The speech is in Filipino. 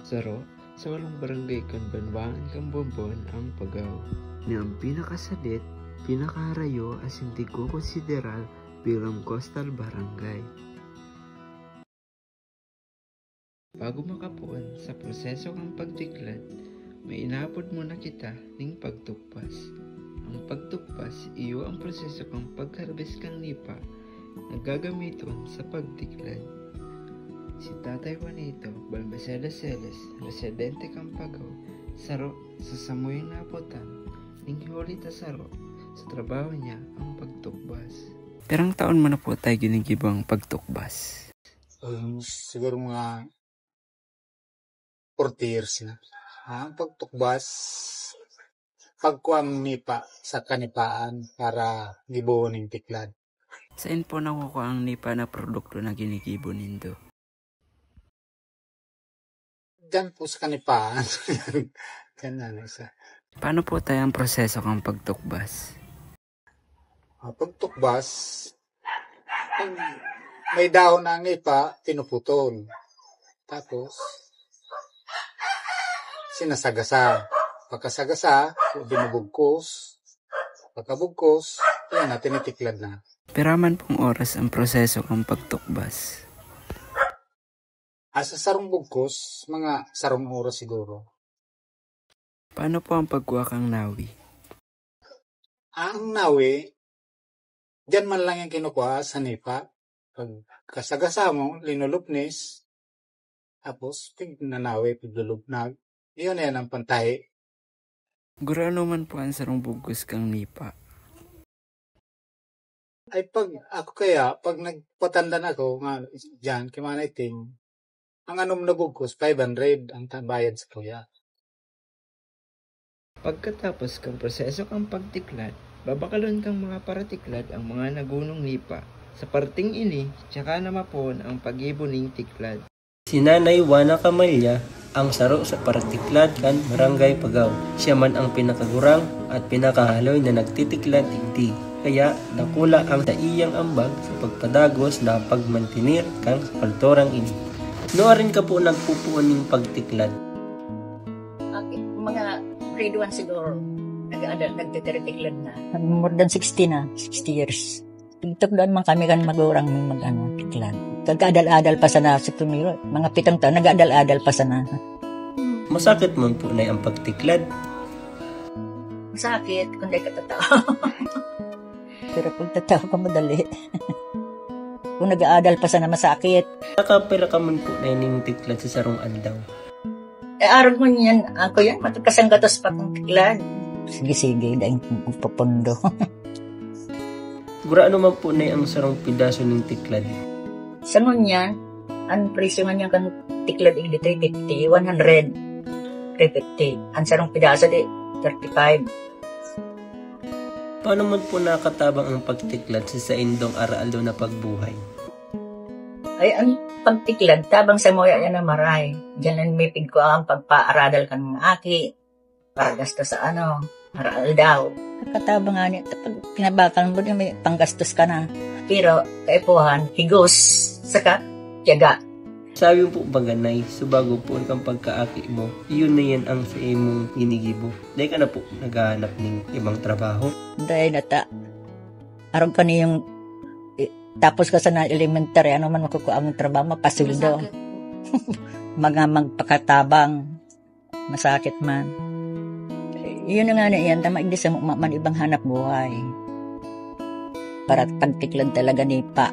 Saro, sa walong barangay kan Banbangan kang Bombon ang Pagaw. Na ang pinakasadit, pinakaharayo as hindi ko konsideral bilang coastal barangay. Bago makapuan sa proseso ng pagtiklad, may inapod muna kita ning pagtukpas. Ang pagtukpas, iyo ang proseso kang pagharvest kang nipa na gagamiton sa pagtiklad. Si Tatay Juanito Balmaceda-Celes, residente kang Pagaw, saro sa samoy napotan, ning huli ta saro sa trabaho niya ang pagtukbas. Perang taon mo na po tayo ginigibang pagtukbas? Siguro mga 40 years na. Ang pagtukbas, pagkuang nipa sa kanipaan para gibuon ng tiklad. Saan po nakukuha ang nipa na produkto na ginigibo nindo? Diyan po sa kanipaan. Diyan isa. Paano po tayo ang proseso kang pagtukbas? Pagtukbas, may dahon na nipa, pinuputol. Tapos, sinasagasa. Pagkasagasa, binubugkos. Pagkabugkos, yan na, tinitiklad na. Piraman pong oras ang proseso kang pagtukbas? Sa sarong bugkos, mga sarong oras siguro. Paano po ang pagkuha kang nawi? Ang nawi, dyan man lang yung kinukuha sa nipa. Pagkasagasa mo, linulupnis. Tapos, nanawi, piglulubnag. Iyon yan ang pantahi. Gurano man po ang sarong bugkos kang nipa? Ay pag nagpatandan ako nga dyan, kimanaiting, ang anom na bugkos, 500 ang bayad sa kuya. Pagkatapos kang proseso kang pagtiklad, babakalon kang mga paratiklad ang mga nagunong nipa. Sa parting ini, tsaka na mapon ang pag-ibuning tiklad. Si Nanay Juana Camalya ang saro sa paratiklad kan Barangay Pagaw. Siya man ang pinakagurang at pinakahaloy na nagtitiklad igdi. Kaya nakula ang taiyang ambag sa pagpadagos na pagmantinir kang kulturang ini. Noorin ka po nagpupuan ng pagtiklad? Mga grade 1 siguro. Nagtitiklad na. More than 60 na. 60 years. Tiklad man kami kan magurang tiklad. Kagkaadal-adal pa sana sa tumiro. Mga 7 taon, nag-adal-adal pa sana. Masakit man po na ang pagtiklad? Masakit, kung di ka tatao. Pero kung tatao ka madali. Kung nag-aadal pa sana masakit. Nakapira ka man po na ining tiklad sa sarong andaw? Araw mo niyan, ako yan, matagkasanggatos pa kong tiklad. Sige, dahil pupundo. Gura ano man po na ang sarong pidaso ng tiklad? Sa ngunyan, ang presyo nga niya kang tiklad igdi 350, 100, 350. Ang sarong pidaso di 35. Paano man po nakatabang ang pagtiklad sa indong araaldo na pagbuhay? Ay, ang pagtiklad, tabang sa moya yan na maray. Diyan lang may pigko ang pagpaaradal ka ng aki, para gastos sa araal daw. Katabang nga niya, pag pinabakan mo may panggastos ka na. Pero, kaipuhan, higos, saka, tiyaga. Sabi mo po baganay, subago po kang pagkaaki mo, yun na yan ang sa imong inigibo. Dahil ka na po naghahanap ng ibang trabaho. Dahil nata, araw ka niyong, tapos ka sa elementary, ano man makukuha mong trabaho, mapasildo. Mga magpakatabang, masakit man. Yun na nga na yan, tama, hindi sa man ibang hanap buhay. Para pagtiklad talaga ni Pa.